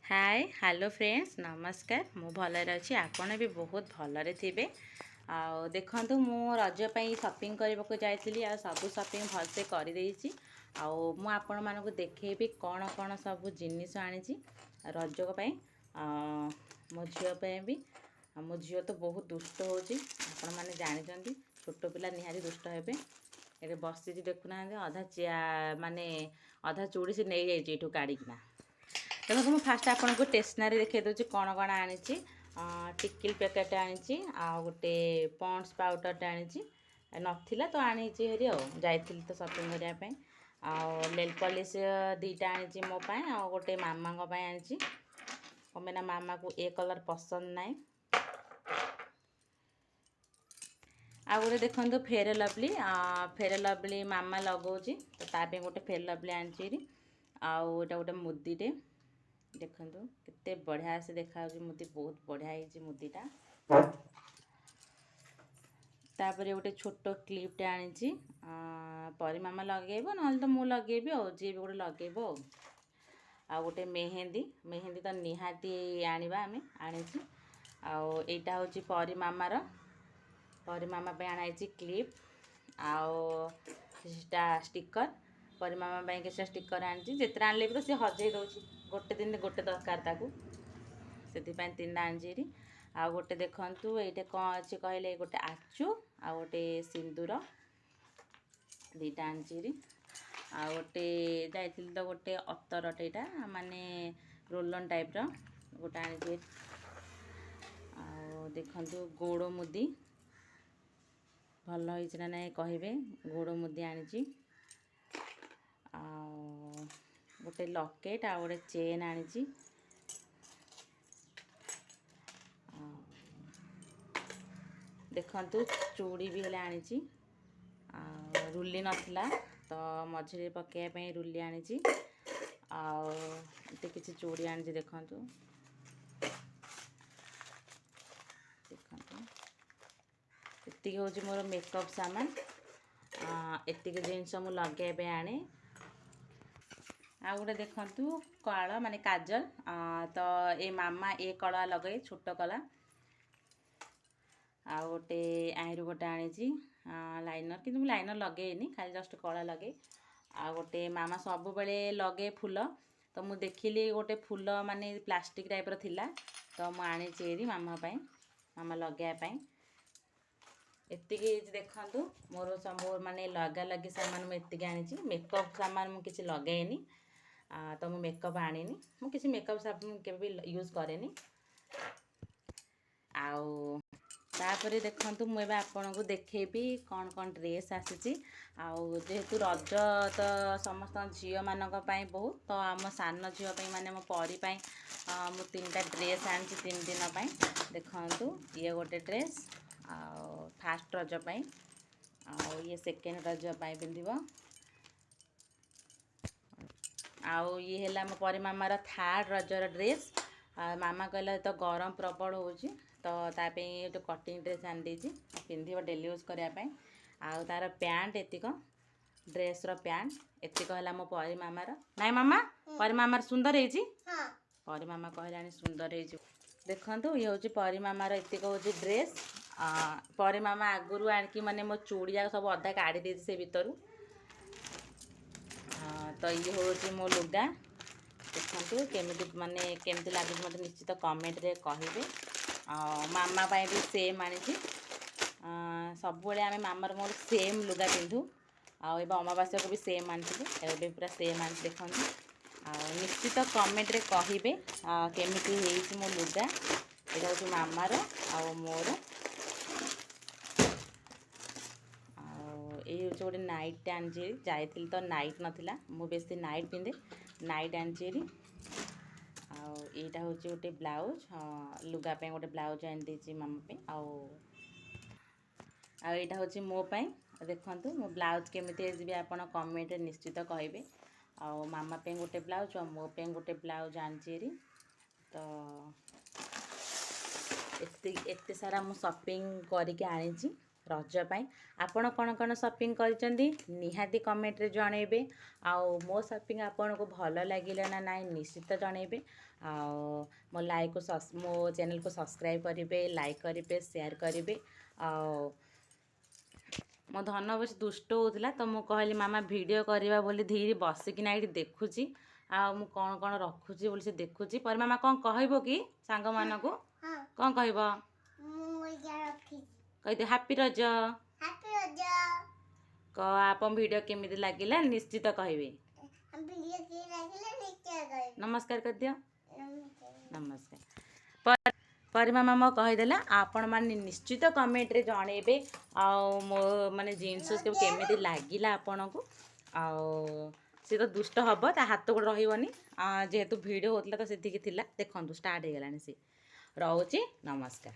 Hi hello friends नमस्कार मु भलरे अच्छी आपण भी बहुत भलरे थिबे आ देखंतु मु रज पई शॉपिंग करबा को जाइतिली आ सब शॉपिंग भलसे कर देइछि आ मु आपण मानको देखेबी कोन कोन सब जिनिस आनिछि रज को पई मो झियो पे भी मो झियो तो बहुत दुष्ट होछि आपण माने जानि जंदी छोटो पिला निहारी दुष्ट हेबे एरे बसिछि देखुना अधा माने अधा चूड़ी से नै जाइछि एठू काढी किना देखो मुझे फास्ट आपन को स्टेशनरी देखे दूसरी कौन कौन आनी टिकिल पैकेट आनी आ गोटे पॉन्ड्स पाउडर आनी नाला तो आनी हेरी जाइली तो शॉपिंग करने नेल पॉलिश दीटा आनी मोपाई आ गोटे मामा आनी कमेना मामा को ए कलर पसंद नाई आ गोटे देखो फेयर लवली मामा लगौची तो ताप गोटे फेयर लवली आनी आउ गोटे मुदीटे देखो केते बढ़िया से देखा मुदी बहुत बढ़िया है मुदीटा तापर गोटे छोट क्लिपटे आनी परी मामा लगेब ना तो मु लगेबी जी भी गोटे लगेब आ गोटे मेहंदी मेहंदी तो निहाती आनिबा आमे आनिछि आईटा हूँ परी मामार परी मामा पे आनाई क्लिप आओ स्टिकर परी मामा पे किसी स्टिकर आनी जिते आनले भी तो सी हजे दौर गोटे दिन गोटे दरकार ताकू से तीन आंजीरी आ गोटे देखंतु ये कौन अच्छे कहले गोटे आचु आ गोटे सिंदूर दीटा आंजीरी आ गोटे जाइथिल तो गोटे अतरटे यहाँ माने रोलन टाइप रो गोटे आनी आ देखंतु गोड़ मुदी भल होइछना ना कहबे गोड़ मुदी आनी गोटे लकेट आ गोटे चेन आनी देखंतु चूड़ी भी हेले आनी रुली नथिला तो मझे पकेया रुली आनी आते किसी चूड़ी आनी देखंतु एतिक हूँ मोर मेकअप सामान एतिक जिनस मु लगे आने आ गोटे देखंतु कला माने काजल तो ए मामा ए कला लगे छोट कला आ गोटे आहिरु गोटे आनी लाइनर कि लाइनर लगेनी खाली जस्ट कला लगे आ गोटे मामा सब बेले लगे फूल तो मु देखिली गोटे फूल माने प्लास्टिक टाइप रो थिला तो मु आनी चेरी मामा पाई मामा लगे एतिक देखंतु मोर सब माने लगा लगी सामान मुझे आनी मेकअप सामान मु किसी लगेनी तो मु मेकअप आनी मु किसी मेकअप साबुन के यूज करेनी आउ तापर देखंतु मु एबे आपन को देखेबी कौन कौन ड्रेस आसी जेहेतु रज तो समस्त झील मानक पई बहुत तो आम सान झील पई माने मो परी पई मु तीनटा ड्रेस आनी 3 दिन पई देखंतु ये गोटे ड्रेस आ फास्ट रज पई आ ये सेकेंड रज पई पिंदिबो आउ ये है मो परी मामार थर्ड रजर ड्रेस मामा कहला तो गरम प्रबल होची तो तापे गोटे कटिंग ड्रेस आनी देछि पिंधिबो डेली यूज करने आउ तार पैंट एतिक ड्रेस रो पैंट एतिक है मो परी मामार नाई मामा परी मामार सुंदर है परी मामा कहलानी सुंदर है देखंतु ये हूँ परी मामार एतिक हूँ ड्रेस परी मामा आगुरी आणिकी माने मो चूड़िया सब अधा काढ़ी देछि से भितरु तो ये हूँ मो लुगा देखंतु केमिति माने केमिति लागु मते निश्चित कमेंट रे कहिबे मामा पाई भी सेम आनी सब बड़े आम मामार मोर सेम लुगा पिंधु आउ अमावास्या को भी सेम आनी पूरा सेम आनी देखो निश्चित कमेंट रे कहिबे केमिति हेइछि मो लुगा एटा हूँ मामार आउ मोर ये हूँ गोटे नाइट आनी जाइली तो नाइट नाला मु बेसी नाइट पिंधे नाइट आनी आईटा हूँ गोटे ब्लाउज लुगापे गोटे ब्लाउज आनी मामा पे आईटा हूँ मोपाई देखंतु मो ब्लाउज केमिति आपन कमेंट निश्चित कहिबे मामा पे गोटे ब्लाउज और मो पे गोटे ब्लाउज आनी तो एते सारा मु शॉपिंग करके आनी रज पाई आपण कौन शॉपिंग करिसेंती निहाती कमेंट रे जणेबे। आउ मो शॉपिंग आपन को भल लागिला ना नाइ निश्चित जणेबे। आउ मो चैनल को सब्सक्राइब करेंगे, लाइक करेंगे, शेयर करेंगे। आउ मो धन बस दुष्ट होता तो मुझे कहली मामा वीडियो करवा बोली धीरे बसिकिना ये देखुची मु कौन कौन रखुची बोली से देखुची। पर मामा कौन कहबो कि सांग मान को कौन कहबो कह दे हैप्पी रज क आपन वीडियो केमिति लागिला निश्चित कहबे। नमस्कार कर दियो नमस्कार। पर मामा मो कहीदेला आपण मैंने निश्चित कमेंट रे जणेबे आउ मो माने जीन्स केमिति लागिला आपन को। आउ सी तो दुष्ट हम ता हाथ गोड़ रही जेहेतु भिड होता तो से देखु स्टार्ट हो गलानी सी रोचे नमस्कार।